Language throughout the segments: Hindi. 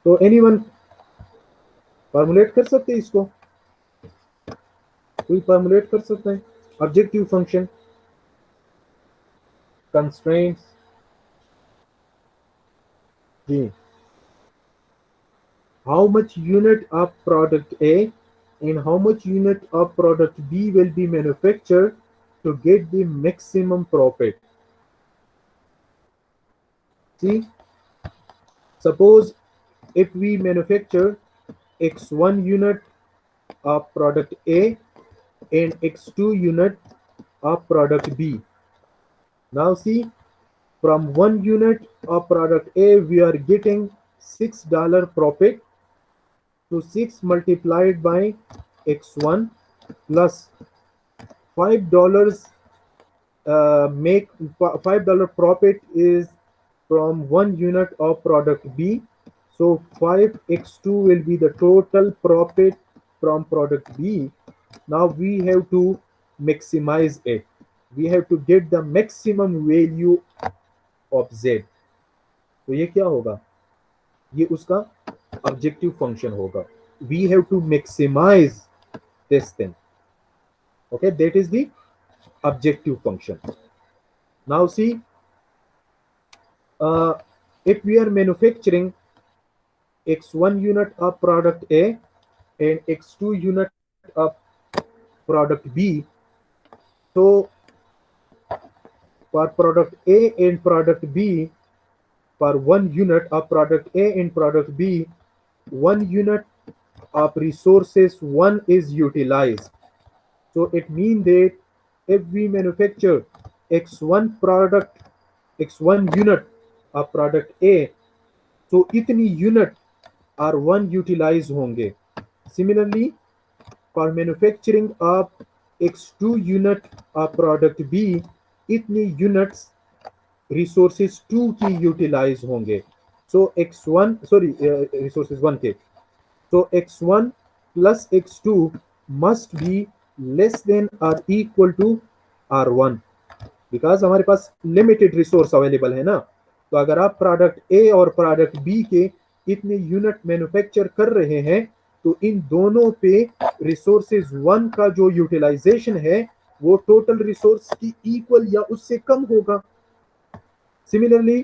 तो एनीवन फॉर्मुलेट कर सकते हैं इसको, कोई फॉर्मुलेट कर सकते हैं ऑब्जेक्टिव फंक्शन कंस्ट्रेंट्स जी। how much unit of product A and how much unit of product B will be manufactured to get the maximum profit. See, suppose if we manufacture x1 unit of product A and x2 unit of product B. Now see, from 1 unit of product A we are getting $6 profit. So 6 multiplied by x1 plus $5 make $5 profit is from 1 unit of product B. So 5x2 will be the total profit from product B. Now we have to maximize it. We have to get the maximum value of Z. तो ये क्या होगा, ये उसका ऑब्जेक्टिव फंक्शन होगा. We have to maximize this thing. Okay, that is the objective function. Now see, if we are manufacturing x1 unit of product A and x2 unit of product B, so for product A and product B, for 1 unit of product A and product B, 1 unit of resources 1 is utilized. So it means that if we manufacture x1 unit of product A, so itni unit are 1 utilize होंगे. Similarly, for manufacturing of x2 unit of product B, itni units resources 2 की utilize होंगे. So x1 resources 1 के. So x1 plus x2 must be less than or equal to r1 because हमारे पास limited resource available है ना. तो अगर आप प्रोडक्ट A और प्रोडक्ट B के इतने यूनिट मैन्युफैक्चर कर रहे हैं तो इन दोनों पे रिसोर्सेज 1 का जो यूटिलाइजेशन है वो टोटल रिसोर्स की इक्वल या उससे कम होगा. Similarly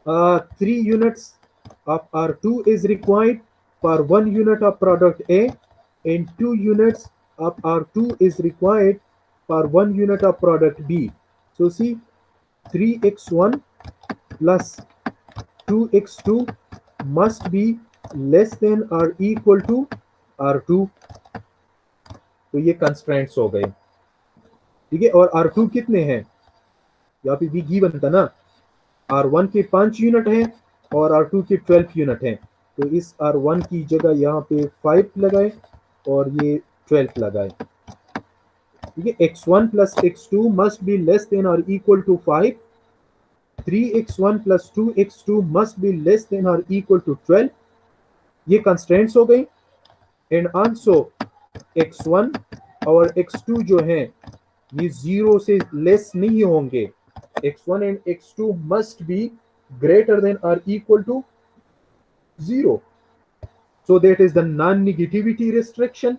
3 units of R2 is required for 1 unit of product A and 2 units of R2 is required for 1 unit of product B. So see, 3x1 plus 2x2 must be less than or equal to R2. तो ये कंस्ट्रेंट्स हो गए, ठीक है. और R2 कितने हैं, यहाँ पे भी गिवन था ना, R1 के 5 यूनिट हैं और R2 के 12 यूनिट हैं. तो इस R1 की जगह यहाँ पे 5 लगाए और ये 12 लगाए, ठीक है. x1 plus x2 must be less than or equal to 5. 3x1 plus 2x2 must be less than or equal to 12. ये कंस्ट्रेंट्स हो गई. एंड आल्सो x1 और x2 जो हैं ये 0 से लेस नहीं होंगे. x1 and x2 must be greater than or equal to 0. So that is the non-negativity restriction.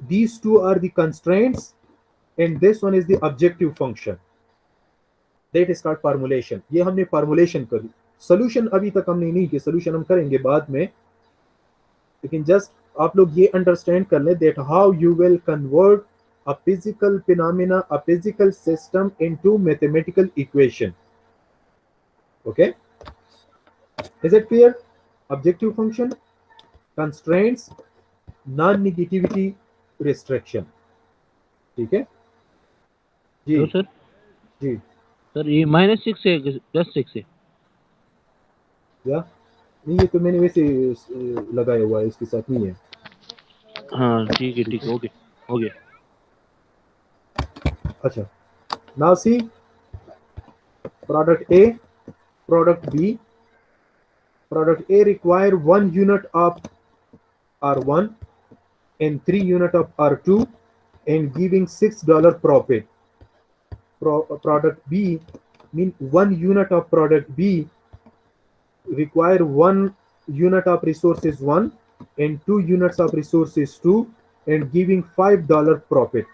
These two are the constraints and this one is the objective function. That is called formulation. ये हमने फॉर्मुलेशन करी. सोल्यूशन अभी तक हमने नहीं किया, सोल्यूशन हम करेंगे बाद में, लेकिन जस्ट आप लोग ये अंडरस्टैंड कर लें that how you will convert a physical phenomena, a physical system into mathematical equation. Okay, is it clear? Objective function, constraints, non-negativity restriction. ठीक है जी. तो सर जी सर ये -6 है +6 है या नहीं, ये तो मैंने वैसे लगाया हुआ है, इसके साथ नहीं है. हाँ ठीक है ओके हो गया. अच्छा, now see, product A, product B. Product A require 1 unit of R1 and 3 unit of R2 and giving $6 profit. Product B mean 1 unit of product B require 1 unit of resources 1 and 2 units of resources 2 and giving $5 profit,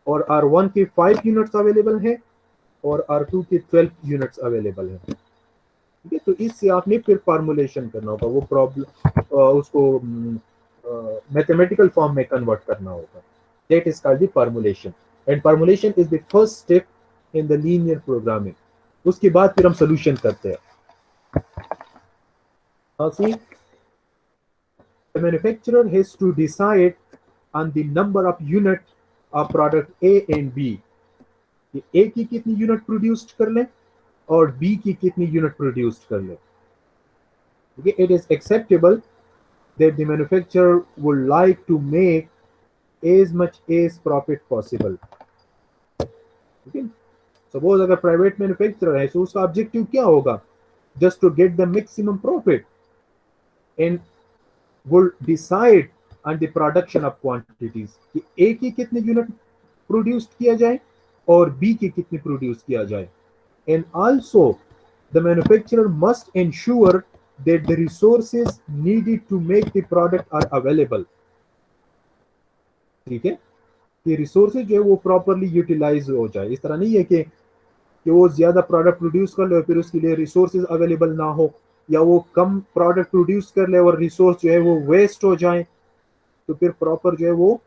और R1 के 5 यूनिट्स अवेलेबल हैं और R2 के 12 यूनिट्स अवेलेबल हैं। ठीक है, तो इससे आपने फिर फॉर्मुलेशन करना होगा, वो प्रॉब्लम उसको मैथमेटिकल फॉर्म में कन्वर्ट करना होगा। That is called the formulation, and formulation is the first step in the linear programming. उसके बाद फिर हम सोल्यूशन करते हैं। See, the manufacturer has to decide on the number of unit of product A and B, कि A की कितनी यूनिट प्रोड्यूस्ड कर लें और B की कितनी यूनिट प्रोड्यूस्ड कर लें। Okay, it is acceptable that the manufacturer would like to make as much as profit possible. Okay, suppose अगर प्राइवेट मैन्युफैक्चरर है तो उसका ऑब्जेक्टिव क्या होगा? Just to get the maximum profit and will decide on the production of quantities, कि A की कितने यूनिट प्रोड्यूस किया जाए और B की कितनी प्रोड्यूस किया जाए। And also the manufacturer must ensure that the resources needed to make the product are available। ठीक है, कि रिसोर्सेज जो है वो प्रॉपरली यूटिलाइज हो जाए। इस तरह नहीं है कि वो ज्यादा प्रोडक्ट प्रोड्यूस कर ले और फिर उसके लिए रिसोर्सेज अवेलेबल ना हो, या वो कम प्रोडक्ट प्रोड्यूस कर ले और रिसोर्स जो है वो वेस्ट हो जाए, तो फिर प्रॉपर जो है वो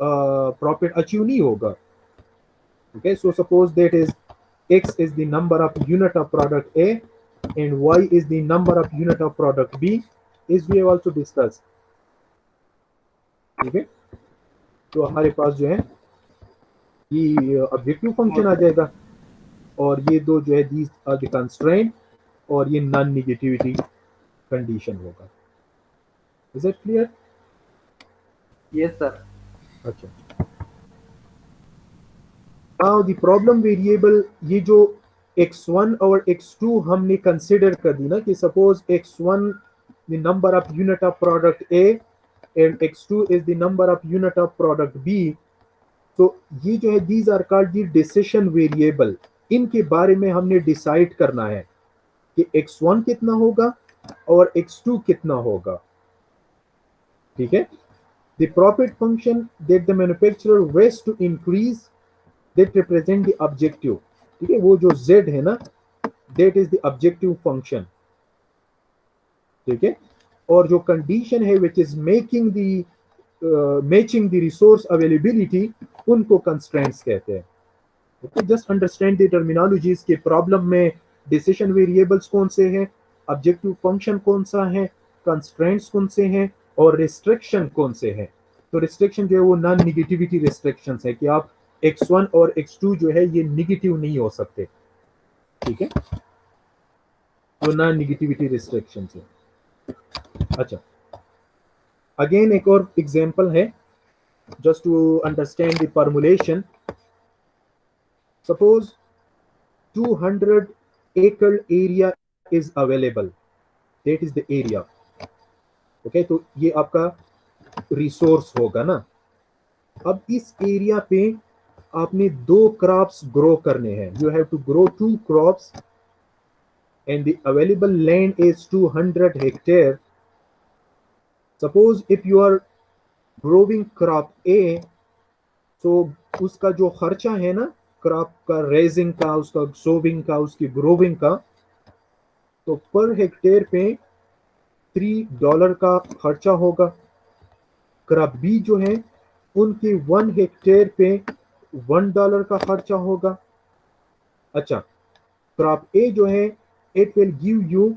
प्रॉफिट अचीव नहीं होगा। Okay, so suppose that is x is the number of unit of product A and y is the number of unit of product B, is we have also discussed। ठीक है, तो हमारे पास जो है ये ऑब्जेक्टिव फंक्शन आ जाएगा और ये दो जो है दीज आर द कंस्ट्रेंट और ये नॉन नेगेटिविटी कंडीशन होगा। Is it clear? Yes sir. अच्छा, नाउ द प्रॉब्लम वेरिएबल, ये जो x1 और x2 हमने कंसिडर कर दी ना, कि suppose x1 the number of unit of product A and x2 is the number of unit of product B, तो ये जो है these are called the decision variable. इनके बारे में हमने डिसाइड करना है कि x1 कितना होगा और x2 कितना होगा। ठीक है, the profit function that the manufacturer wishes to increase that represent the objective। ठीक है, वो जो z है ना, that is the objective function। ठीक है, और जो कंडीशन है which is making the matching the resource availability, उनको constraints कहते हैं। Okay, just understand the terminologies के प्रॉब्लम में डिसीजन वेरिएबल्स कौन से हैं, ऑब्जेक्टिव फंक्शन कौन सा है, कंस्ट्रेंट्स कौन से हैं और रिस्ट्रिक्शन कौन से हैं। तो रिस्ट्रिक्शन जो है वो नॉन निगेटिविटी रिस्ट्रिक्शंस है, कि आप x1 और x2 जो है ये निगेटिव नहीं हो सकते। ठीक है, तो नॉन निगेटिविटी रिस्ट्रिक्शंस है। अच्छा, अगेन एक और एग्जांपल है just to understand the formulation. Suppose 200 acre area is available, that is the area। okay, तो ये आपका रिसोर्स होगा ना। अब इस एरिया पे आपने 2 क्रॉप्स ग्रो करने हैं, you have to grow 2 crops and the available land is 200 hectare. Suppose if you are growing crop A, तो उसका जो खर्चा है ना क्रॉप का, रेजिंग का, उसका सोविंग का, उसकी ग्रोविंग का, तो पर हेक्टेयर पे $3 का खर्चा होगा। क्रॉप बी जो है उनके 1 हेक्टेयर पे $1 का खर्चा होगा। अच्छा, क्रॉप ए जो है it will give you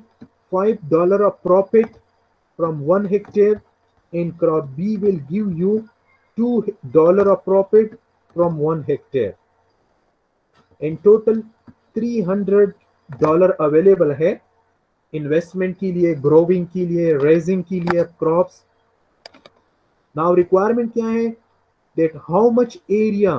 $5 of profit from 1 hectare and crop B will give you $2 of profit from 1 hectare. In total $300 available है इन्वेस्टमेंट के लिए, ग्रोविंग के लिए, रेजिंग के लिए क्रॉप्स। नाउ रिक्वायरमेंट क्या है, that how much area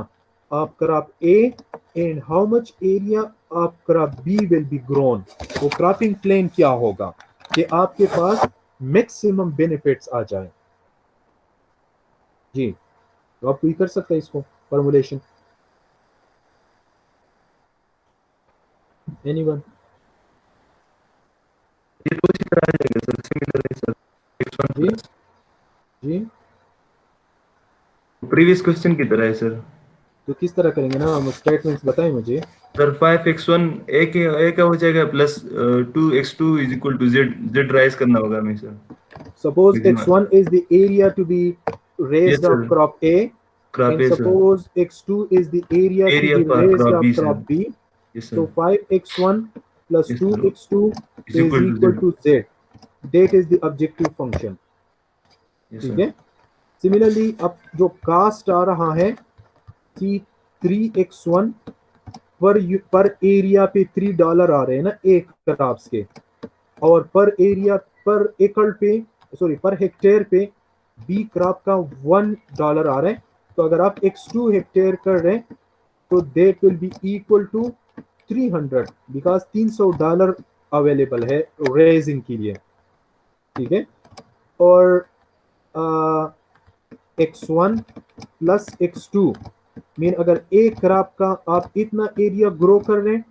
of crop A and how much area of crop B will be grown. वो क्रॉपिंग प्लान क्या होगा कि आपके पास मैक्सिमम बेनिफिट्स आ जाए। जी, तो आप कोई कर सकते हैं इसको फॉर्मूलेशन? Anyone? ये तो इसी तरह आ जाएगा सर, सिमिलर है सर, x1 जी प्लस जी। प्रीवियस क्वेश्चन की तरह है सर। तो किस तरह करेंगे ना, हम स्टेटमेंट्स बताएं मुझे। सर 5x1 ए का हो जाएगा plus 2x2 is equal to Z, Z rise करना होगा हमें sir. Suppose Maximum. x1 is the area to be Yes raised sir, up crop A, crop and A sir, suppose x2 is the area to area be for raised crop up B sir. crop B. Yes sir, So 5x1 plus yes sir, 2x2 is is equal to equal z. to z. That is the objective function. Yes ठीक sir, है। सिमिलरली अब जो कास्ट आ रहा है कि 3x1 पर एरिया पे $3 आ रहे हैं ना एक क्रॉप्स के, और पर एरिया पर एकड़ पे सॉरी पर हेक्टेयर पे बी क्रॉप का $1 आ रहा है। तो अगर आप x2 हेक्टेयर कर रहे हैं तो that will be equal to 300 because $300 available है रेजिंग के लिए। ठीक है। और x1 प्लस x2 मीन अगर ए क्रॉप का आप इतना एरिया ग्रो कर रहे हैं,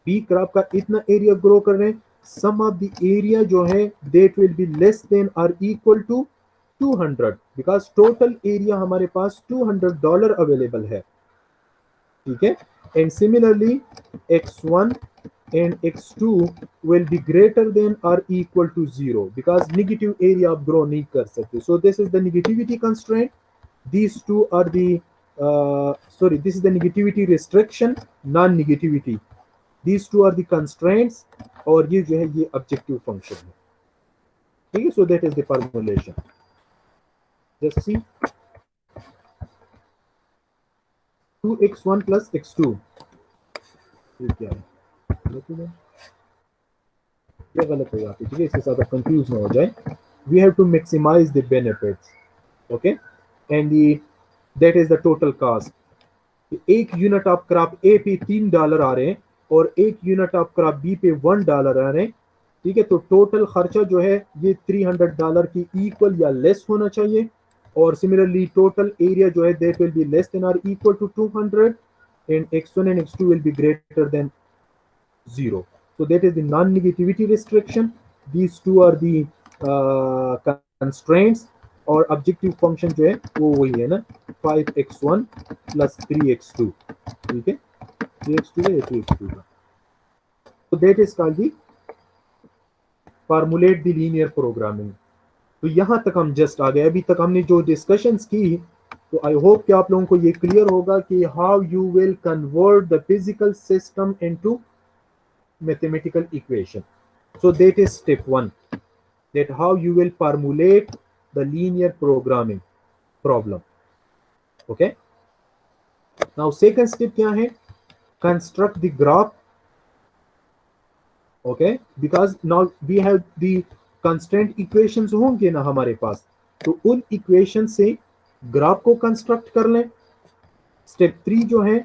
बी क्रॉप का इतना एरिया ग्रो कर रहे हैं, सम ऑफ द एरिया जो है that will be less than और equal to 200 because total area हमारे पास $200 अवेलेबल है। ठीक है। And similarly x1 and x2 will be greater than or equal to 0 because negative area आप grow नहीं कर सकते। So this is the negativity constraint. These two are the this is the negativity restriction, non-negativity. These two are the constraints और ये जो है ये objective function है। ठीक है। So that is the formulation. Just see 2x1 plus x2 ये क्या है, ये गलत है यहाँ पे। ठीक है, इसके साथ आप कंफ्यूज ना हो जाए। We have to maximize the benefits, okay, and that is the total cost. एक यूनिट ऑफ क्रॉप ए पे $3 आ रहे हैं और एक यूनिट ऑफ क्रॉप बी पे $1 आ रहे हैं। ठीक है। तो टोटल खर्चा जो है ये $300 की इक्वल या लेस होना चाहिए। और सिमिलरली टोटल एरिया जो है that will be less than और equal to 200 and x1 and x2 will be greater than 0. So that is the non-negativity restriction. These two are the constraints और ऑब्जेक्टिव फंक्शन जो है वो वही है ना 5x1 plus 3x2। ठीक है, 3x2 है 3x2 का। तो that is called the formulate the linear programming। तो यहां तक हम जस्ट आ गए। अभी तक हमने जो डिस्कशंस की, तो आई होप कि आप लोगों को ये क्लियर होगा कि how you will convert the physical system into mathematical equation. So that is step 1, that how you will formulate the linear programming problem. Okay, now second step क्या है, construct the graph. Okay, because now we have the constraint equations होंगे ना हमारे पास, तो उन इक्वेशन से ग्राफ को कंस्ट्रक्ट कर लें। स्टेप 3 जो है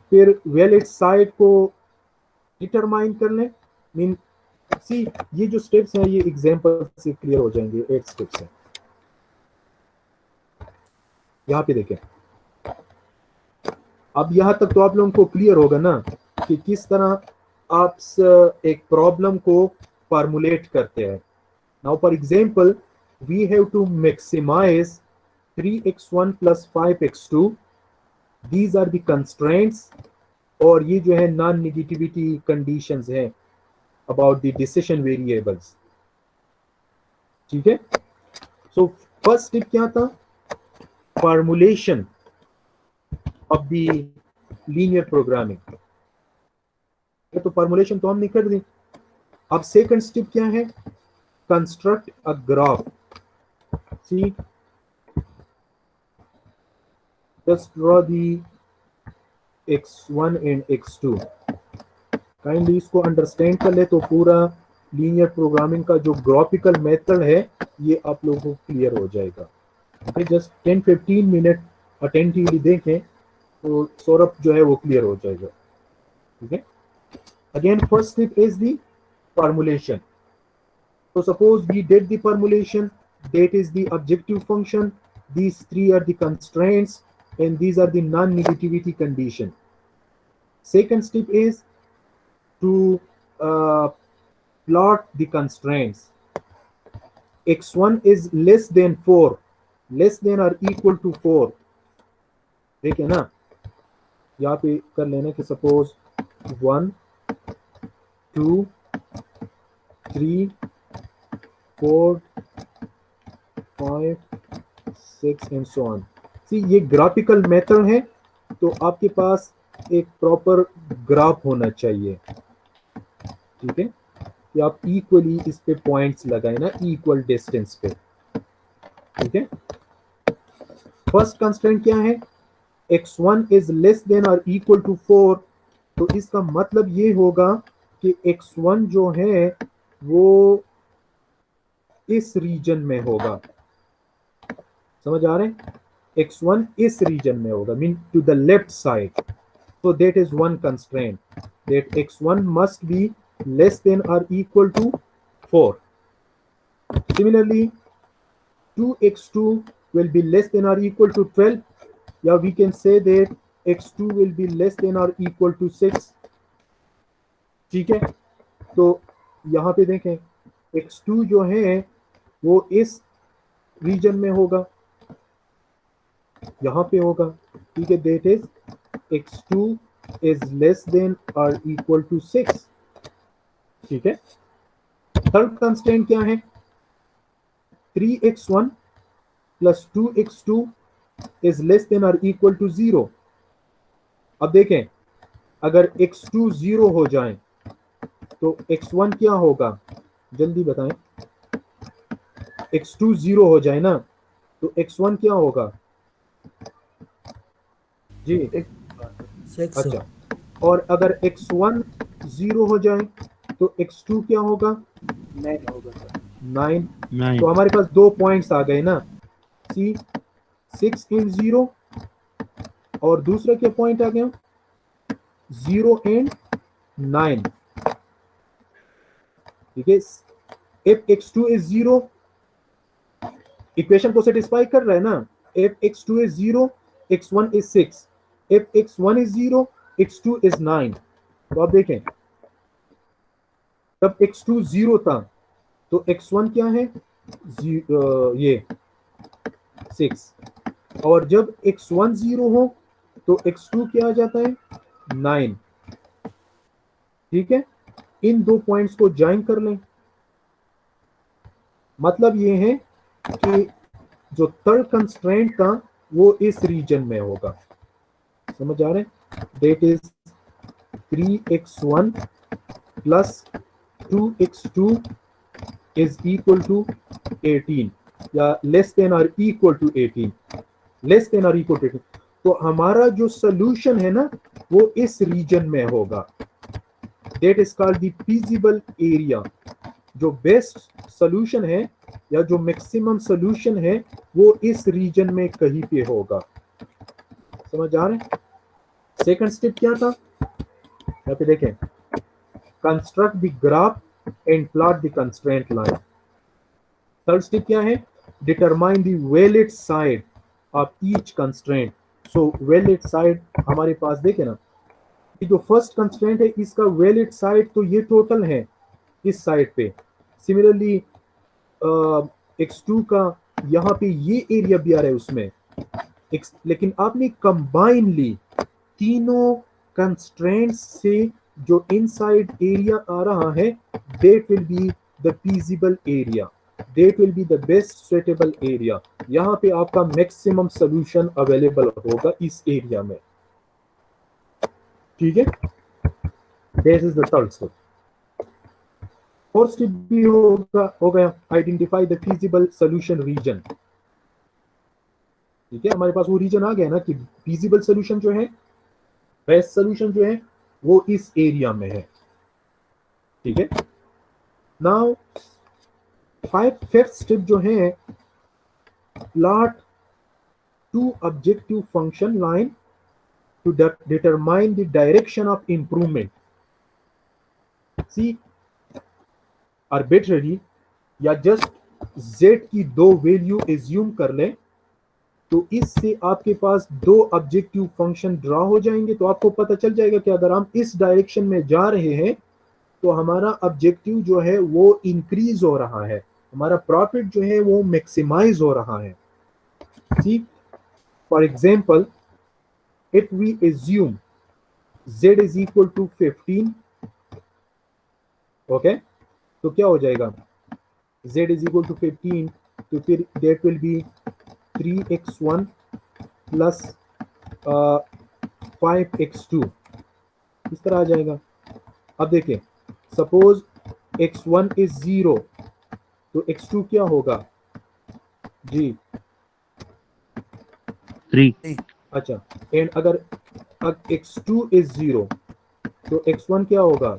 फिर वैलिड साइड को डिटरमाइन कर लें। मीन सी ये जो स्टेप्स हैं ये एग्जांपल से क्लियर हो जाएंगे। 8 स्टेप्स हैं यहाँ पे देखें। अब यहां तक तो आप लोगों को क्लियर होगा ना कि किस तरह आप एक प्रॉब्लम को फॉर्मुलेट करते हैं। Now for example we have to maximize 3x1 plus 5x2। These are the constraints और ये जो है नॉन नेगेटिविटी कंडीशंस हैं अबाउट द डिसीजन वेरिएबल्स। ठीक है। सो फर्स्ट स्टेप क्या था, formulation of the linear programming. तो फॉर्मुलेशन तो हमने कर दी। अब सेकंड स्टेप क्या है, construct a graph. See just draw the x1 and x2। Kindly इसको अंडरस्टैंड कर ले तो पूरा लीनियर प्रोग्रामिंग का जो ग्राफिकल मेथड है ये आप लोगों को क्लियर हो जाएगा। ओके, जस्ट 10-15 मिनट अटेंटिवली देखें तो सौरभ जो है वो क्लियर हो जाएगा। ठीक है। Again first step is the formulation. So suppose we did the formulation, that is the objective function, these three are the constraints and these are the non-negativity condition. Second step is to plot the constraints. x1 is less than 4, less than or equal to 4. ठीक है ना, यहाँ पे कर लेना कि सपोज 1 2 3 4 5 6 एंड सो ऑन। सी ये ग्राफिकल मेथड है, तो आपके पास एक प्रॉपर ग्राफ होना चाहिए, ठीक है, कि आप इक्वली इस पे पॉइंट्स लगाए ना, इक्वल डिस्टेंस पे, ठीक है। फर्स्ट कंस्ट्रेंट क्या है, x1 इज लेस देन और इक्वल टू 4, तो इसका मतलब ये होगा कि x1 जो है वो इस रीजन में होगा, समझ आ रहे हैं, x1 इस रीजन में होगा, mean to the left side, so that is one constraint, that x1 must be less than or equal to 4. Similarly, 2x2 will be less than or equal to 12. Yeah, we can say that x2 will be less than or equal to 6. ठीक है, तो यहाँ पे देखें x2 जो है वो इस रीजन में होगा, यहाँ पे होगा, ठीक है, that is x2 is less than or equal to 6, ठीक है। थर्ड कंस्ट्रेंट क्या है, 3x1 plus 2x2 is less than or equal to 0. अब देखें, अगर x2 0 हो जाए तो x1 क्या होगा, जल्दी बताएं, x2 0 हो जाए ना तो x1 क्या होगा जी, अच्छा, और अगर x1 0 हो जाए तो x2 क्या होगा, 9 होगा सर। 9। 9 तो हमारे पास 2 पॉइंट्स आ गए ना, सी 6 एंड 0, और दूसरा क्या पॉइंट आ गया, 0 एंड 9, ठीक है। इफ x2 इज 0, इक्वेशन को सेटिस्फाई कर रहा है ना, if x2 is 0, x1 is 6, if x1 is 0, x2 is 9। तो आप देखें, तब x2 0 था तो x1 क्या है, ये 6, और जब x1 0 हो तो x2 क्या आ जाता है, 9, ठीक है। इन दो पॉइंट्स को ज्वाइन कर लें, मतलब ये है कि जो थर्ड कंस्ट्रेंट था वो इस रीजन में होगा, समझ आ रहे हैं, that is 3x1 plus 2x2 is equal to 18, या लेस देन और इक्वल टू 18, लेस देन और इक्वल टू 18। तो हमारा जो सोल्यूशन है ना वो इस रीजन में होगा, that is called the feasible area. जो बेस्ट सोल्यूशन है या जो मैक्सिमम सोल्यूशन है वो इस रीजन में कहीं पे होगा, समझ आ रहे हैं। सेकंड स्टेप क्या था, यहाँ पे देखें, construct the graph and plot the constraint line. Third step क्या है, determine the valid side of each constraint. So valid side हमारे पास देखें ना, ये जो फर्स्ट कंस्ट्रेंट है इसका वैलिड साइड तो ये टोटल है इस साइड पे, सिमिलरली x2 का यहाँ पे ये एरिया भी आ रहा है उसमें, लेकिन आपने कंबाइनली तीनों कंस्ट्रेंट्स से जो इनसाइड एरिया आ रहा है, that will be the feasible area, that will be the best suitable area. यहाँ पे आपका मैक्सिमम सोल्यूशन अवेलेबल होगा इस एरिया में, ठीक है। This is the third step. Fourth step भी हो गया, identify the feasible solution region, ठीक है। हमारे पास वो रीजन आ गया ना कि फीजिबल सोल्यूशन जो है, बेस्ट सोल्यूशन जो है वो इस एरिया में है, ठीक है। नाउ फिफ्थ स्टेप जो है, plot to objective function line to determine the direction of improvement. See arbitrary या जस्ट z की दो वैल्यू एज्यूम कर लें, तो इससे आपके पास दो ऑब्जेक्टिव फंक्शन ड्रा हो जाएंगे। तो आपको पता चल जाएगा कि अगर हम इस डायरेक्शन में जा रहे हैं तो हमारा ऑब्जेक्टिव जो है वो इंक्रीज हो रहा है, हमारा प्रॉफिट जो है वो मैक्सिमाइज हो रहा है। See for example if we assume z is equal to 15, okay, तो क्या हो जाएगा, z इज इक्वल टू 15, तो फिर that will B 3x1 plus 5x2 इस तरह आ जाएगा। अब देखें, सपोज x1 इज 0, तो x2 क्या होगा जी, 3 अच्छा, एंड अगर x2 इज 0 तो x1 क्या होगा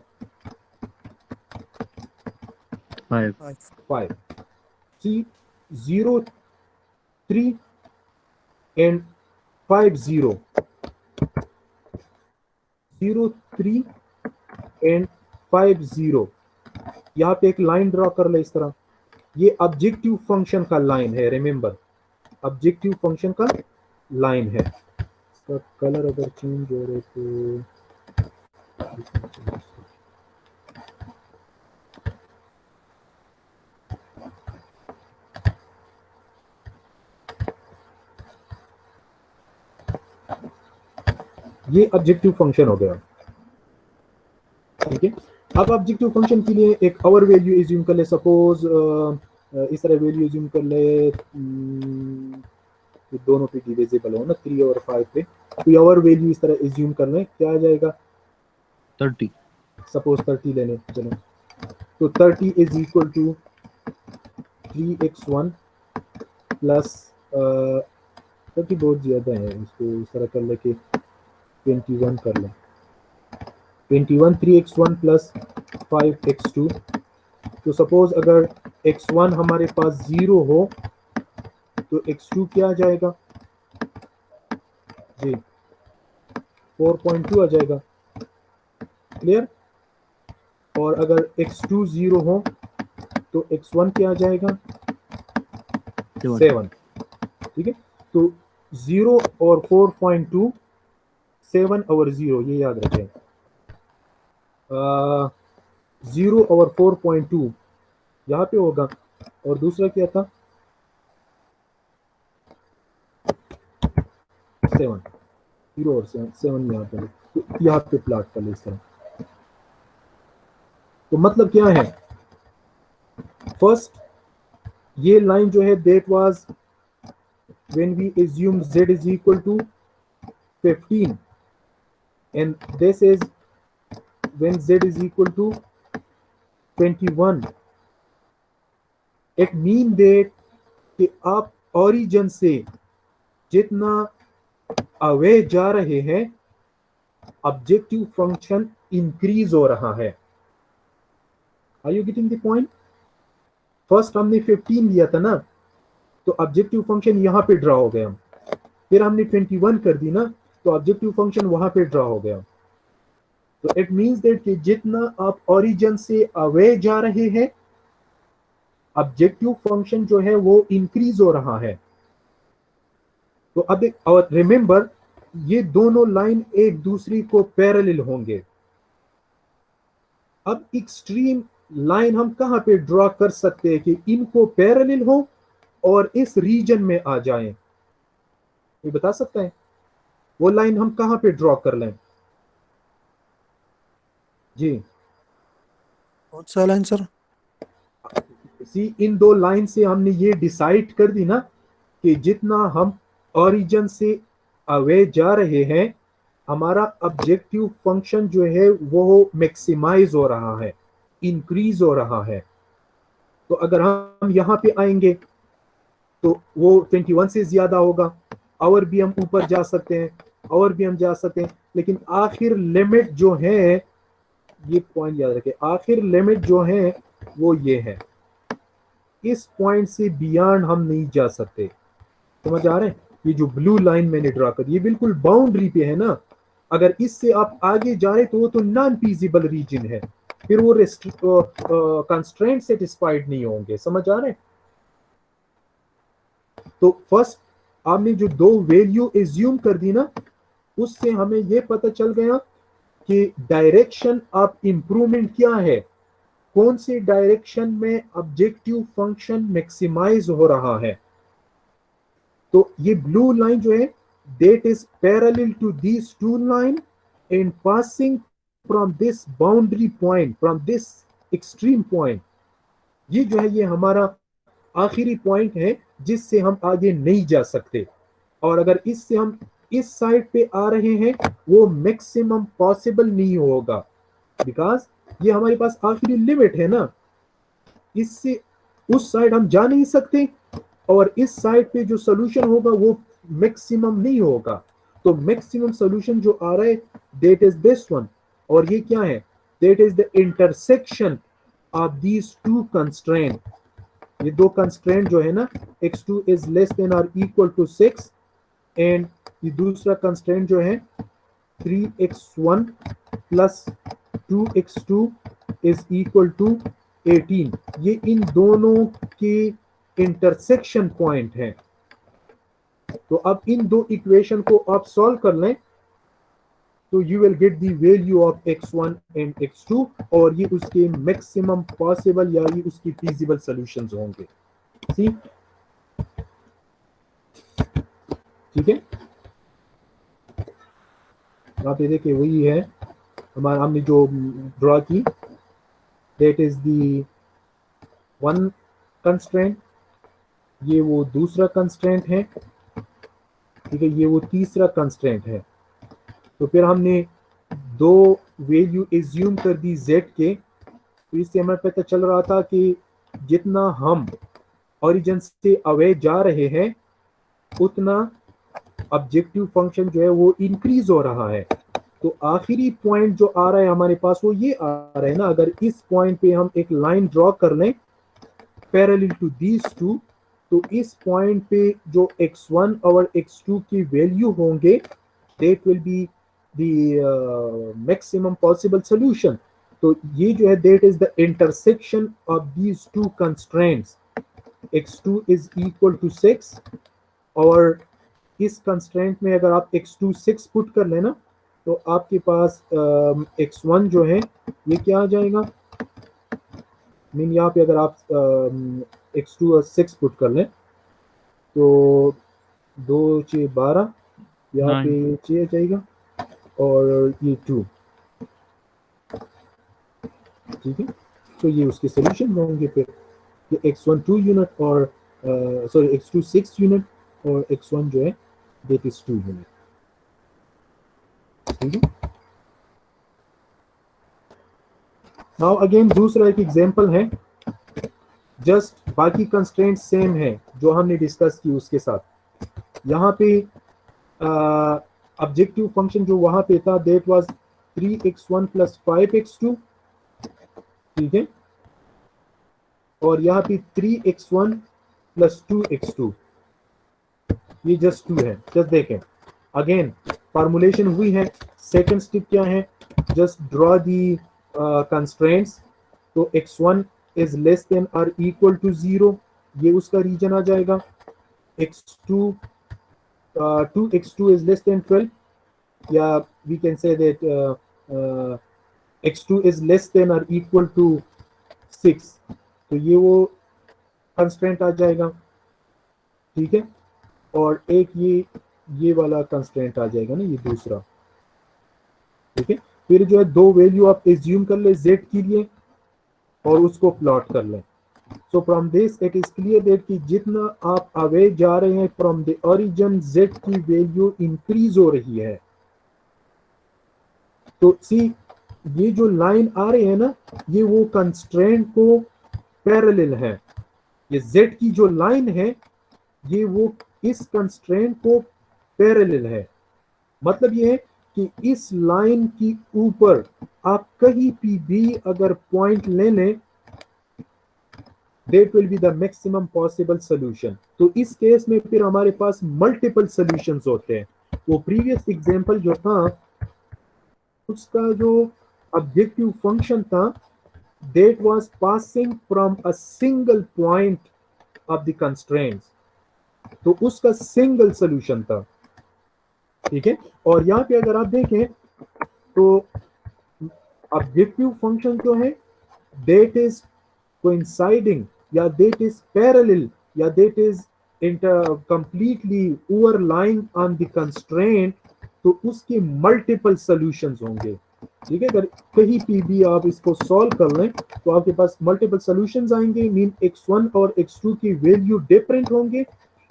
5 5। सी 0 3 एंड 5 0 0 3 एंड 5 0, यहाँ पे एक लाइन ड्रॉ कर ले इस तरह, ये ऑब्जेक्टिव फंक्शन का लाइन है, रिमेंबर ऑब्जेक्टिव फंक्शन का लाइन है। इसका कलर अगर चेंज हो रहे तो ये ऑब्जेक्टिव फंक्शन हो गया, ठीक है। अब ऑब्जेक्टिव फंक्शन के लिए एक और वैल्यू एज्यूम कर ले, सपोज इस तरह वैल्यू एज्यूम कर ले, दोनों पे डिविजिबल हो ना, 3 और 5 पे, कोई और वैल्यू इस तरह एज्यूम कर ले, क्या आ जाएगा 30 सपोज 30 लेने, चलो, तो 30 is equal to 3x1 plus 30 बहुत ज्यादा है, इसको इस तरह कर ले कि 21 कर ले, 21 3x1 प्लस 5x2, तो सपोज अगर x1 हमारे पास 0 हो तो x2 क्या आ जाएगा जी 4.2 आ जाएगा, क्लियर। और अगर x2 0 हो तो x1 क्या आ जाएगा 7, ठीक है। तो 0 और 4.2, 7 और 0, ये याद रखें, 0 और 4.2 यहाँ पे होगा, और दूसरा क्या था 7, 0 और 7 यहाँ पे, तो यहाँ पे प्लॉट कर ले इस तरह। तो मतलब क्या है, फर्स्ट ये लाइन जो है that was when we assume z is equal to 15 and this is when z is equal to 21, it mean that कि आप ओरिजिन से जितना अवे जा रहे हैं ऑब्जेक्टिव फंक्शन इंक्रीज हो रहा है। Are you getting the point? First हमने 15 लिया था ना, तो ऑब्जेक्टिव फंक्शन यहां पे ड्रा हो गया, फिर हमने 21 कर दी ना, तो ऑब्जेक्टिव फंक्शन वहां पे ड्रा हो गया। तो इट मींस दैट कि जितना आप ओरिजिन से अवे जा रहे हैं ऑब्जेक्टिव फंक्शन जो है वो इंक्रीज हो रहा है। तो अब और रिमेंबर ये दोनों लाइन एक दूसरे को पैरेलल होंगे। अब एक्सट्रीम लाइन हम कहां पे ड्रॉ कर सकते हैं कि इनको पैरेलल हो और इस रीजन में आ जाएं, ये बता सकता है वो लाइन हम कहां पे ड्रॉ कर लें जी? कौन सा लाइन सर? सी इन दो लाइन से हमने ये डिसाइड कर दी ना कि जितना हम ओरिजिन से अवे जा रहे हैं हमारा ऑब्जेक्टिव फंक्शन जो है वो मैक्सिमाइज हो रहा है, इंक्रीज हो रहा है। तो अगर हम यहां पे आएंगे तो वो 21 से ज्यादा होगा, और भी हम ऊपर जा सकते हैं, और भी हम जा सकते हैं, लेकिन आखिर लिमिट जो है, ये पॉइंट याद रखें, आखिर लिमिट जो है वो ये है, इस पॉइंट से बियॉन्ड हम नहीं जा सकते। समझ आ रहे हैं? ये जो ब्लू लाइन मैंने ड्रा कर ये बिल्कुल बाउंड्री पे है ना, अगर इससे आप आगे जा रहे तो वो तो नॉन फीजिबल रीजन है, फिर वो कंस्ट्रेंट सेटिस्फाइड नहीं होंगे। समझ आ रहे हैं? तो फर्स्ट आपने जो दो वैल्यू एज्यूम कर दी ना, उससे हमें ये पता चल गया कि डायरेक्शन ऑफ इंप्रूवमेंट क्या है, कौन से डायरेक्शन में ऑब्जेक्टिव फंक्शन मैक्सिमाइज हो रहा है। तो ये ब्लू लाइन जो है that is parallel to these two line and passing from this boundary point, from this extreme point, ये जो है ये हमारा आखिरी पॉइंट है जिससे हम आगे नहीं जा सकते। और अगर इससे हम इस साइड पे आ रहे हैं वो मैक्सिमम पॉसिबल नहीं होगा, बिकॉज ये हमारे पास आखिरी लिमिट है ना, इससे उस साइड हम जा नहीं सकते और इस साइड पे जो सोल्यूशन होगा वो मैक्सिमम नहीं होगा। तो मैक्सिमम सोल्यूशन जो आ रहा है दैट इज दिस वन, और ये क्या है, that is the intersection of these to constraint. ये दो कंस्ट्रेंट जो है ना, x2 इज लेस देन और इक्वल टू 6 एंड ये दूसरा कंस्ट्रेंट जो है 3x1 plus 2x2 is equal to 18, ये इन दोनों के इंटरसेक्शन पॉइंट है। तो अब इन दो इक्वेशन को आप सॉल्व कर लें तो you will get the value of x1 and x2 और ये उसके मैक्सिमम पॉसिबल या ये उसकी फीजिबल सॉल्यूशंस होंगे। ठीक है, आप ये देखिए वही है हमारा, हमने जो ड्रॉ की, that is the one constraint, ये वो दूसरा कंस्ट्रेंट है, ठीक है, ये वो तीसरा कंस्ट्रेंट है। तो फिर हमने दो वैल्यू एज्यूम कर दी z के, तो इससे हमें पता चल रहा था कि जितना हम ओरिजिन से अवे जा रहे हैं उतना ऑब्जेक्टिव फंक्शन जो है वो इंक्रीज हो रहा है। तो आखिरी पॉइंट जो आ रहा है हमारे पास वो ये आ रहा है ना, अगर इस पॉइंट पे हम एक लाइन ड्रॉ कर लें पैरेलल टू दीज टू, तो इस पॉइंट पे जो x1 और x2 की वैल्यू होंगे that will be the maximum possible solution. तो ये जो है that is the intersection of these two constraints, x2 is equal to 6 और इस कंस्ट्रेंट में अगर आप x2 6 पुट कर लेना तो आपके पास x1 जो है ये क्या आ जाएगा, मीन यहाँ पे अगर आप x2 और 6 पुट कर लें तो 2 6 12, यहाँ पे 6 जाएगा और ये 2, ठीक है। तो ये उसके सोल्यूशन होंगे फिर, ये x1 2 यूनिट और सॉरी x2 6 यूनिट और x1 जो है दैट इज 2 यूनिट, ठीक है। नाउ अगेन दूसरा एक एग्जांपल है, जस्ट बाकी कंस्ट्रेंट सेम है जो हमने डिस्कस की उसके साथ। यहाँ पे ऑब्जेक्टिव फंक्शन जो वहां पे था that was 3x1 plus 5x2, ठीक है, और यहाँ पे 3x1 प्लस 2x2, ये जस्ट 2 है। जस्ट देखें अगेन फॉर्मुलेशन हुई है, सेकंड स्टेप क्या है, जस्ट ड्रॉ दी कंस्ट्रेंट्स। तो x1 इज लेस देन और इक्वल टू 0, ये उसका रीजन आ जाएगा। x2 2x2 is less than 12, या we can say that x2 is less than or equal to 6, तो ये वो कंस्ट्रेंट आ जाएगा, ठीक है। और एक ये वाला कंस्ट्रेंट आ जाएगा ना, ये दूसरा, ठीक है। फिर जो है दो वैल्यू आप एज्यूम कर ले z के लिए और उसको प्लॉट कर लें। So from this it is clear that कि जितना आप अवे जा रहे हैं फ्रॉम द ओरिजिन z की वैल्यू इंक्रीज हो रही है। तो सी ये जो लाइन आ रही है ना, ये वो कंस्ट्रेंट को पैरेलल है, ये z की जो लाइन है ये वो इस कंस्ट्रेंट को पैरेलल है। मतलब ये है कि इस लाइन की ऊपर आप कहीं भी अगर पॉइंट ले लें that will be the maximum possible solution। तो इस केस में फिर हमारे पास मल्टीपल सॉल्यूशंस होते हैं। वो प्रीवियस एग्जांपल जो था उसका जो ऑब्जेक्टिव फंक्शन था that was passing from a single point of the constraints, तो उसका सिंगल सॉल्यूशन था, ठीक है। और यहाँ पे अगर आप देखें तो ऑब्जेक्टिव फंक्शन जो है that is coinciding या that is parallel या that is completely overlying on the constraint, तो उसके मल्टीपल सॉल्यूशंस होंगे। ठीक है, अगर कहीं पे भी आप इसको सॉल्व कर लें तो आपके पास मल्टीपल सॉल्यूशंस आएंगे, मीन x1 और x2 की वैल्यू डिफरेंट होंगे,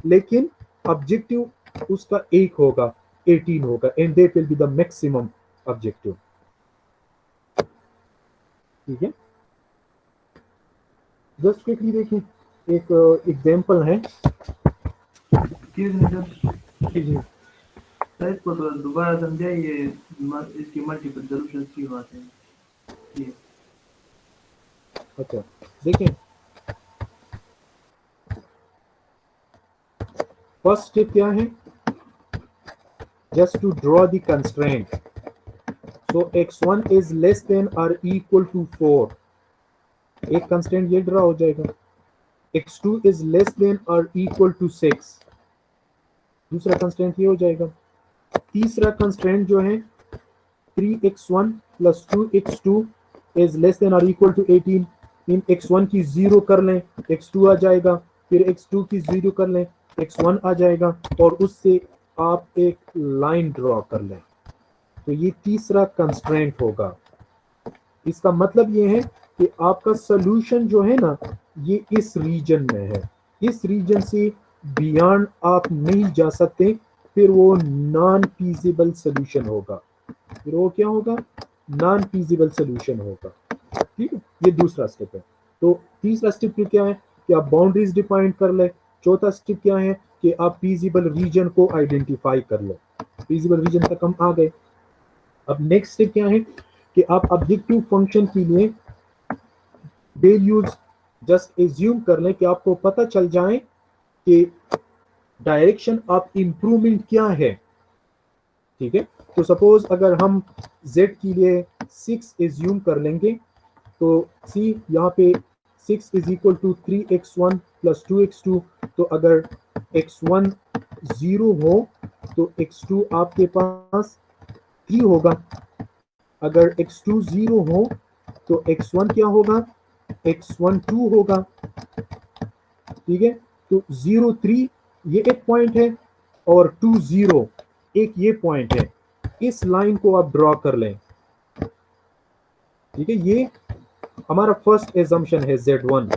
लेकिन ऑब्जेक्टिव उसका एक होगा, 18 होगा, and that will be the maximum objective. ठीक है, जस्ट क्विकली देखें, एक एग्जांपल है। जी सर इसको तो दोबारा समझाइए, इसकी मल्टीपल सॉल्यूशंस की बात है ये। अच्छा देखें, फर्स्ट स्टेप क्या है, just to draw the constraint. So x1 is less than और इक्वल टू 4, एक कंस्ट्रेंट ये ड्रॉ हो जाएगा। x2 इज लेस देन और इक्वल टू 6, दूसरा कंस्ट्रेंट ये हो जाएगा। तीसरा कंस्ट्रेंट जो है 3x1 plus 2x2 is less than और इक्वल टू 18, इन x1 की 0 कर लें x2 आ जाएगा, फिर x2 की 0 कर लें x1 आ जाएगा, और उससे आप एक लाइन ड्रॉ कर लें, तो ये तीसरा कंस्ट्रेंट होगा। इसका मतलब ये है कि आपका सॉल्यूशन जो है ना, ये इस रीजन में है, इस रीजन से बियॉन्ड आप नहीं जा सकते, फिर वो नॉन फीजिबल सॉल्यूशन होगा, फिर वो क्या होगा, नॉन फीजिबल सॉल्यूशन होगा। ठीक है, ये दूसरा स्टेप है। तो तीसरा स्टेप क्या है कि आप बाउंड्रीज डिफाइन कर ले। चौथा स्टेप क्या है कि आप फीजिबल रीजन को आइडेंटिफाई कर लो। फीजिबल रीजन तक हम आ गए। अब नेक्स्ट स्टेप क्या है कि आप ऑब्जेक्टिव फंक्शन के लिए वैल्यूज जस्ट एज्यूम कर लें कि आपको पता चल जाए कि डायरेक्शन ऑफ इंप्रूवमेंट क्या है। ठीक है, तो सपोज अगर हम z के लिए 6 एज्यूम कर लेंगे, तो सी यहाँ पे 6 is equal to 3x1 plus 2x2, तो अगर x1 0 हो तो x2 आपके पास 3 होगा, अगर x2 0 हो तो x1 क्या होगा, x1 2 होगा। ठीक है, तो 0 3 ये एक पॉइंट है और 2 0 एक ये पॉइंट है, इस लाइन को आप ड्रॉ कर लें। ठीक है, ये हमारा फर्स्ट एजम्पशन है z1।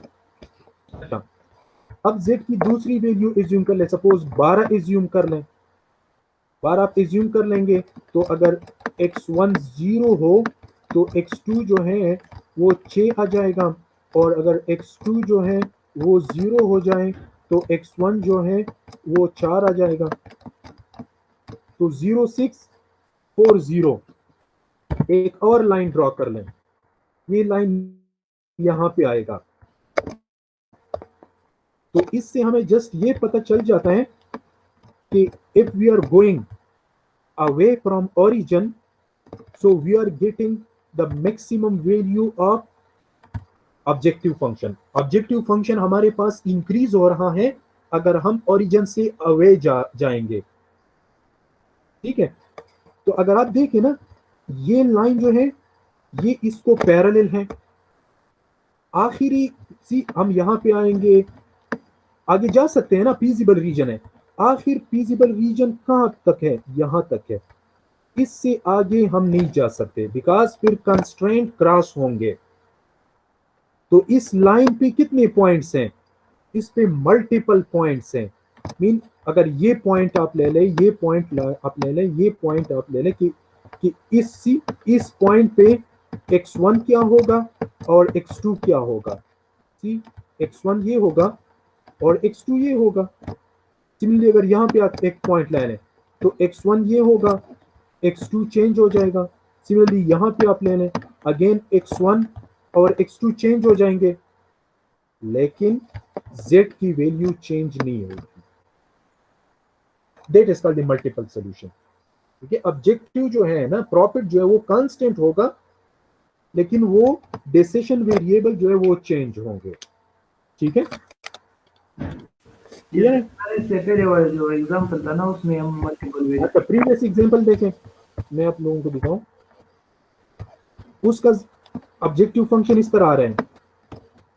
अब z की दूसरी वैल्यू एज्यूम कर ले, सपोज 12 एज्यूम कर लें, 12 आप एज्यूम कर लेंगे, तो अगर x1 0 हो तो x2 जो है वो 6 आ जाएगा, और अगर x2 जो है वो 0 हो जाए तो x1 जो है वो 4 आ जाएगा। तो 0 6 4 0, एक और लाइन ड्रॉ कर लें, ये लाइन यहां पे आएगा। तो इससे हमें जस्ट ये पता चल जाता है कि if we are going away from origin, so we are getting the maximum value of objective function. Objective function हमारे पास इंक्रीज हो रहा है अगर हम ओरिजिन से अवे जाएंगे। ठीक है, तो अगर आप देखें ना, ये लाइन जो है ये इसको पैरेलल है। आखिरी सी हम यहां पे आएंगे, आगे जा सकते हैं ना, फीजिबल रीजन है, आखिर फीजिबल रीजन कहां तक है, यहां तक है, इससे आगे हम नहीं जा सकते, बिकॉज फिर कंस्ट्रेंट क्रॉस होंगे। तो इस लाइन पे कितने पॉइंट्स हैं, इस पे मल्टीपल पॉइंट्स हैं। मीन अगर ये पॉइंट आप ले लें, ये पॉइंट आप ले लें, ये पॉइंट आप ले लें कि इस पॉइंट पे x1 क्या होगा और x2 क्या होगा। सी x1 ये होगा और x2 ये होगा। सिमिलरली अगर यहाँ पे आप एक पॉइंट ले लें तो x1 ये होगा, x2 चेंज हो जाएगा। सिमिलरली यहाँ पे आप ले लें, अगेन x1 और x2 चेंज हो जाएंगे, लेकिन z की वैल्यू चेंज नहीं होगी। That is called the multiple solution. ठीक है, ऑब्जेक्टिव जो है ना, प्रॉफिट जो है वो कांस्टेंट होगा, लेकिन वो डिसीजन वेरिएबल जो है वो चेंज होंगे। ठीक है, ये इससे पहले वाला जो एग्जांपल था ना, उसमें हम मल्टीपल वेरिएबल। अच्छा प्रीवियस एग्जांपल देखें, मैं आप लोगों को दिखाऊं। उसका ऑब्जेक्टिव फंक्शन इस पर आ रहे हैं,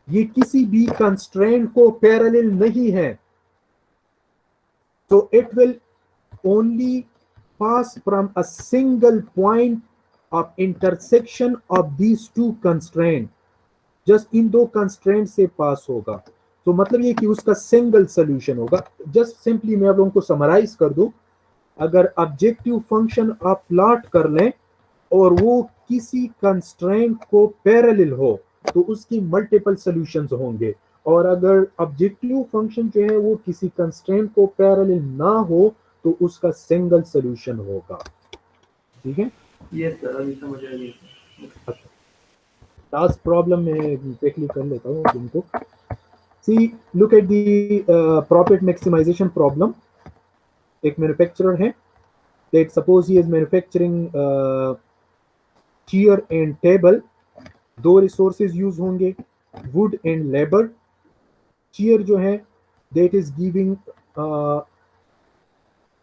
ये किसी भी कंस्ट्रेंट को पैरेलल नहीं है, तो it will only pass from a single point of intersection of these two constraints, just in दो कंस्ट्रेंट से पास होगा। तो मतलब ये कि उसका सिंगल सोल्यूशन होगा। जस्ट सिंपली मैं आप लोगों को समराइज कर दूं, अगर ऑब्जेक्टिव फंक्शन आप प्लॉट कर लें और वो किसी कंस्ट्रेंट को पैरेलल हो तो उसकी मल्टीपल सॉल्यूशंस होंगे, और अगर ऑब्जेक्टिव फंक्शन जो है वो किसी कंस्ट्रेंट को पैरेलल ना हो तो उसका सिंगल सॉल्यूशन होगा। ठीक है, ये सर अभी समझ आ गया। लास्ट प्रॉब्लम में क्विकली कर लेता हूँ इनको। See look at the profit maximization problem. एक मैन्युफैक्चरर है, let suppose he is manufacturing chair and table. दो रिसोर्सेज यूज होंगे, वुड एंड लेबर। चेयर जो है that is giving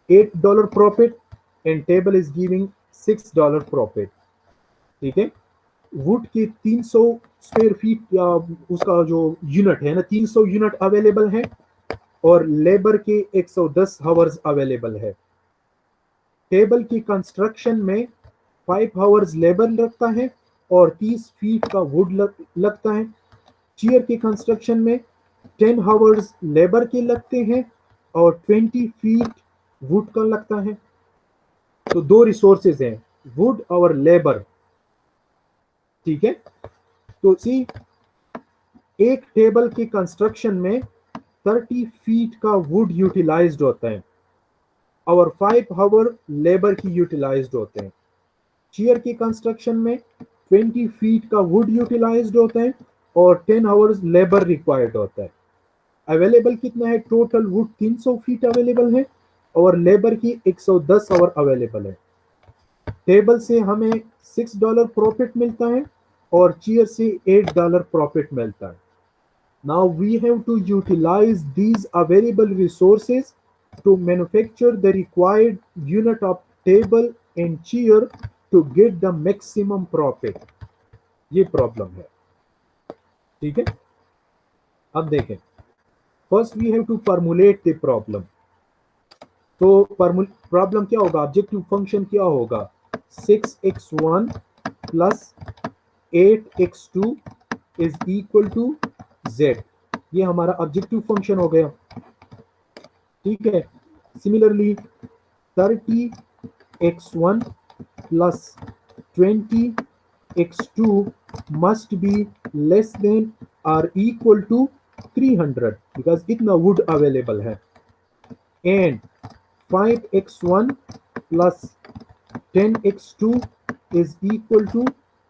$8 profit and table is giving $6 profit. ठीक है, वुड के 300 स्क्वायर फीट या उसका जो यूनिट है ना 300 यूनिट अवेलेबल है, और लेबर के 110 आवर्स अवेलेबल है। टेबल की कंस्ट्रक्शन में 5 आवर्स लेबर लगता है और 30 फीट का वुड लगता है। चेयर के कंस्ट्रक्शन में 10 आवर्स लेबर के लगते हैं और 20 फीट वुड का लगता है। तो दो रिसोर्सेज हैं, वुड और लेबर। ठीक है, तो सी एक टेबल के कंस्ट्रक्शन में 30 फीट का वुड यूटिलाइज्ड होता है और 5 आवर लेबर की यूटिलाइज्ड होते हैं। चेयर के कंस्ट्रक्शन में 20 फीट का वुड यूटिलाइज्ड होता है और 10 आवर्स लेबर रिक्वायर्ड होता है। अवेलेबल कितना है? टोटल वुड 300 फीट अवेलेबल है और लेबर की 110 आवर अवेलेबल है। टेबल से हमें $6 प्रॉफिट मिलता है और चेयर से $8 प्रॉफिट मिलता है। Now we have to utilize these available resources to manufacture the required unit of table and chair to get the maximum profit. ये प्रॉब्लम है। ठीक है, अब देखें, first we have to formulate the problem. तो प्रॉब्लम क्या होगा? ऑब्जेक्टिव फंक्शन क्या होगा? 6x1 plus 8x2 is equal to z। ये हमारा ऑब्जेक्टिव फंक्शन हो गया। ठीक है, similarly 30x1 plus 20x2 must be less than और इक्वल टू 300 बिकॉज इतना वुड अवेलेबल है। And 5x1 plus 10x2 is equal to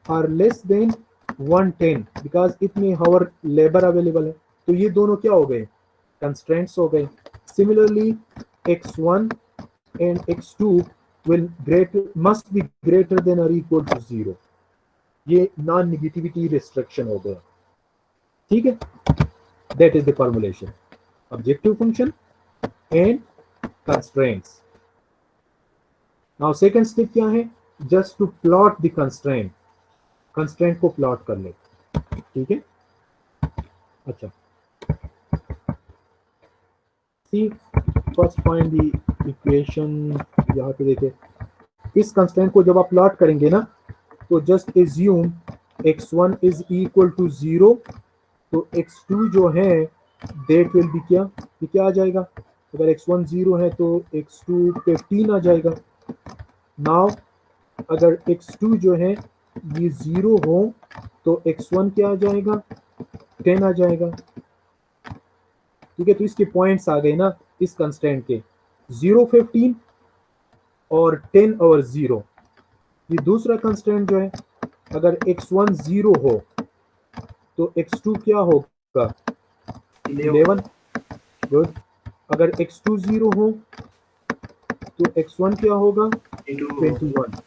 और लेस देन 110 बिकॉज इतने हावर लेबर अवेलेबल है। तो ये दोनों क्या हो गए? कंस्ट्रेंट्स हो गए। Similarly x1 and x2 will must be greater than और इक्वल टू 0। ये नॉन नेगेटिविटी रिस्ट्रिक्शन हो गया। ठीक है, that is the formulation, objective function and constraints. Now second step क्या है? Just to plot the constraint. Constraint को प्लॉट कर ले। ठीक है, अच्छा, see first find the equation. यहाँ पे देखे, इस कंस्ट्रेंट को जब आप प्लॉट करेंगे ना तो just assume x1 is equal to 0, तो x2 जो है डेट विल बी क्या? ये क्या आ जाएगा? अगर x1 0 है तो x2 15 आ जाएगा। नाउ अगर x2 जो है ये 0 हो तो x1 क्या आ जाएगा? 10 आ जाएगा। ठीक है, तो इसके पॉइंट्स आ गए ना इस कंस्टेंट के, 0 15 और 10 और 0। ये दूसरा कंस्टेंट जो है, अगर x1 0 हो तो x2 क्या होगा? 11। गुड। अगर x2 0 हो तो x1 क्या होगा? 21।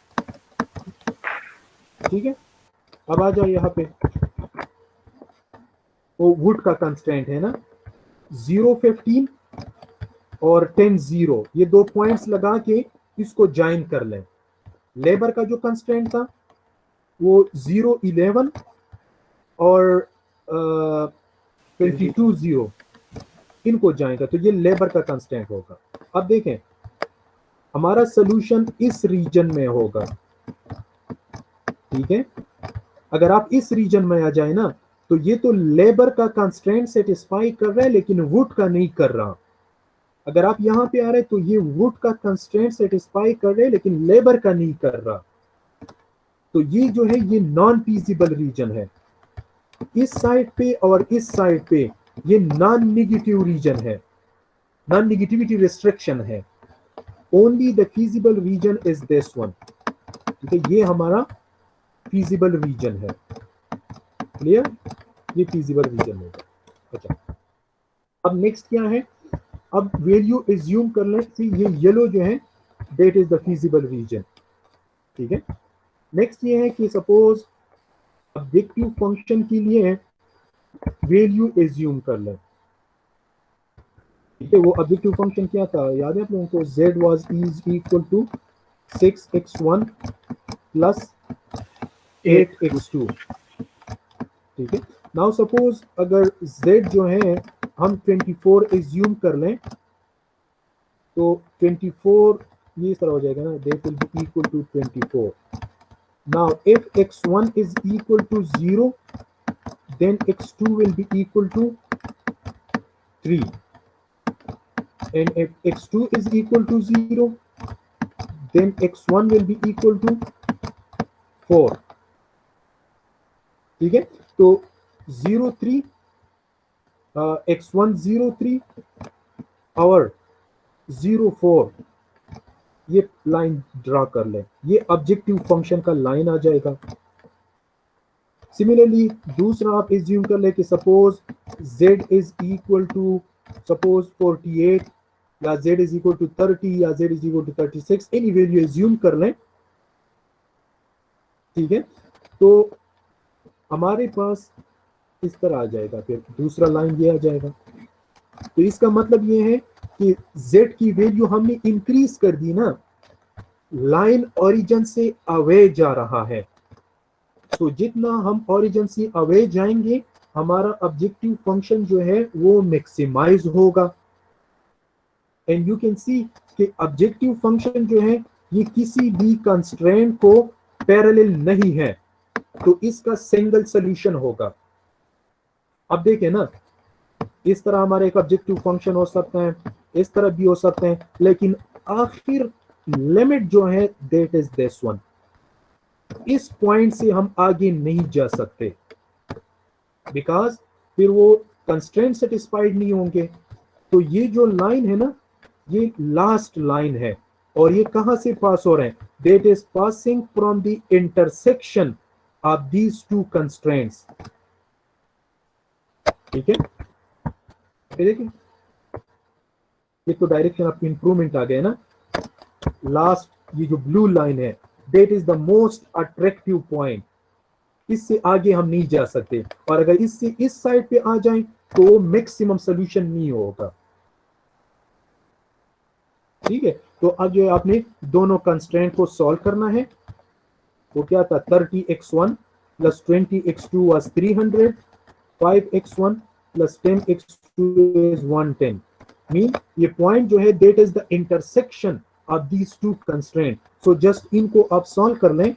ठीक है, अब आ जाओ यहाँ पे, वो वुड का कंस्टेंट है ना, 0 15 और 10 0। ये दो पॉइंट्स लगा के इसको ज्वाइन कर लें। लेबर का जो कंस्टेंट था वो 011 और 22 इनको जाएगा, तो ये लेबर का कंस्टेंट होगा। अब देखें हमारा सोल्यूशन इस रीजन में होगा, ठीक है। अगर आप इस रीजन में आ जाए ना, तो ये तो लेबर का कंस्ट्रेंट सेटिस्फाई कर रहा है लेकिन वुड का नहीं कर रहा। अगर आप यहां पे आ रहे तो ये वुड का कंस्ट्रेंट सेटिस्फाई कर रहे हैं लेकिन लेबर का नहीं कर रहा। तो ये जो है ये नॉन फीजिबल रीजन है। इस साइड पे और इस साइड पे ये नॉन नेगेटिव रीजन है, नॉन नेगेटिविटी रिस्ट्रिक्शन है। Only the feasible reason is this one, ठीक है। ये हमारा फीजिबल रीजन है, क्लियर, ये फीजिबल रीजन होगा। अच्छा, अब नेक्स्ट क्या है, अब वैल्यू एज्यूम कर लें कि ये येलो जो है that is the feasible reason, ठीक है। नेक्स्ट ये है कि सपोज ऑब्जेक्टिव फंक्शन के लिए वैल्यू एज्यूम कर लें, ठीक है। वो ऑब्जेक्टिव फंक्शन क्या था, याद है आप लोगों को, z was is equal to 6x1 plus 8x2, ठीक है। नाउ सपोज अगर z जो है हम 24 एज्यूम कर लें, तो 24 ये इस तरह हो जाएगा ना, that will be equal to 24. Now if x1 is equal to 0, then x2 will be equal to 3, and if x2 is equal to 0, then x1 will be equal to 4, ठीक है। तो 03 x1 03 और 04 ये लाइन ड्रा कर लें, ये ऑब्जेक्टिव फंक्शन का लाइन आ जाएगा। सिमिलरली दूसरा आप एज्यूम कर लें कि suppose z is equal to suppose 48 या z इज इक्वल टू 30 या z is equal to 36, any value assume कर लें, ठीक है। तो हमारे पास इस तरह आ जाएगा, फिर दूसरा लाइन ये आ जाएगा। तो इसका मतलब ये है कि z की वैल्यू हमने इंक्रीज कर दी ना, लाइन ओरिजिन से अवे जा रहा है। तो जितना हम ओरिजिन से अवे जाएंगे हमारा ऑब्जेक्टिव फंक्शन जो है वो मैक्सिमाइज होगा। एंड यू कैन सी कि ऑब्जेक्टिव फंक्शन जो है ये किसी भी कंस्ट्रेंट को पैरेलल नहीं है, तो इसका सिंगल सॉल्यूशन होगा। अब देखें ना, इस तरह हमारा एक ऑब्जेक्टिव फंक्शन हो सकता है, इस तरह भी हो सकते हैं, लेकिन आखिर लिमिट जो है दैट इज दिस वन। इस पॉइंट से हम आगे नहीं जा सकते बिकॉज फिर वो कंस्ट्रेंट सेटिस्फाइड नहीं होंगे। तो ये जो लाइन है ना, ये लास्ट लाइन है, और ये कहां से पास हो रहे हैं, that is passing from the intersection of these two constraints, ठीक है। देखिए ये तो डायरेक्शन ऑफ इंप्रूवमेंट आ गया ना। लास्ट ये जो ब्लू लाइन है that is the most attractive point, इससे आगे हम नहीं जा सकते, और अगर इससे इस साइड पे आ जाएं तो मैक्सिमम सोल्यूशन नहीं होगा, ठीक है। तो अब जो आपने दोनों कंस्ट्रेंट को सॉल्व करना है, वो क्या था, 30x1 plus 20x2 was 300, 5x1 plus 10x2 is 110। Mean ये पॉइंट जो है that is the intersection of these to constraint. So just इनको आप सॉल्व कर लें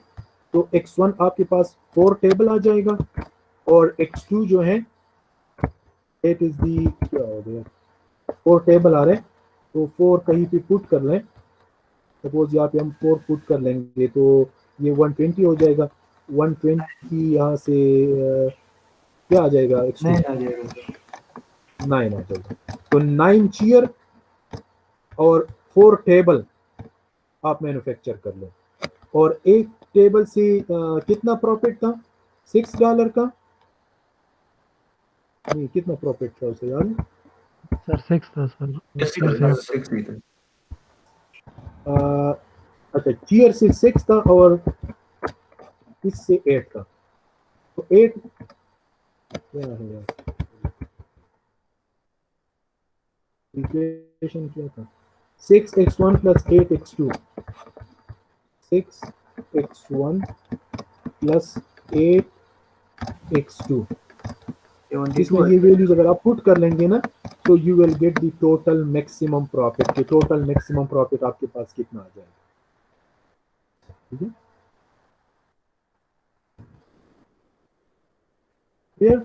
तो x1 आपके पास 4 टेबल आ जाएगा, और x2 जो है दैट इज दी क्या हो गया 4 टेबल आ रहे हैं, तो 4 कहीं पे पुट कर लें। सपोज यहाँ पे हम 4 पुट कर लेंगे तो ये 120 हो जाएगा। 120 यहाँ से क्या आ जाएगा, 9 आ जाएगा, 9 आ जाएगा। तो 9 चेयर और 4 टेबल आप मैन्युफैक्चर कर लें, और एक टेबल से कितना प्रॉफिट था, $6 का, नहीं कितना प्रॉफिट था उसे यार सर 6 था सर। अच्छा चेयर से 6 था और इससे 8 था, तो 8 क्या है यार, इक्वेशन क्या था, 6x1 plus 8x2, 6x1 plus 8x2। 72 इसमें ये वैल्यूज अगर आप पुट कर लेंगे ना तो you will get the total maximum profit. कि टोटल मैक्सिमम प्रॉफिट आपके पास कितना आ जाएगा, ठीक है। क्लियर?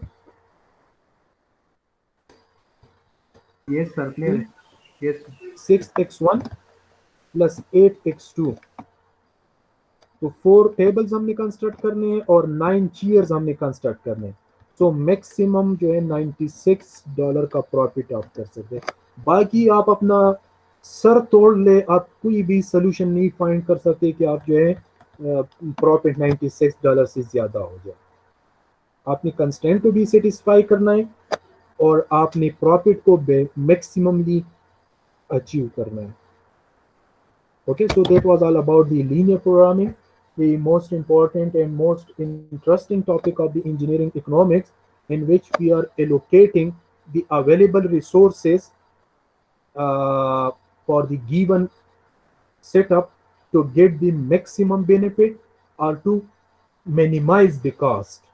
यस सर, क्लियर है। यस 6x1 प्लस 8x2, तो 4 टेबल्स हमने कंस्ट्रक्ट करने हैं और 9 चेयर्स हमने कंस्ट्रक्ट करने हैं। तो मैक्सिमम जो है $96 का प्रॉफिट आप कर सकते हैं। बाकी आप अपना सर तोड़ ले, आप कोई भी सोल्यूशन नहीं फाइंड कर सकते कि आप जो है प्रॉफिट $96 से ज्यादा हो जाए। आपने कंस्टेंट को भी सेटिस्फाई करना है और आपने प्रॉफिट को मैक्सिममली अचीव करना है। Okay, so that was all about the linear programming, the most important and most interesting topic of the engineering economics, in which we are allocating the available resources for the given setup to get the maximum benefit or to minimize the cost.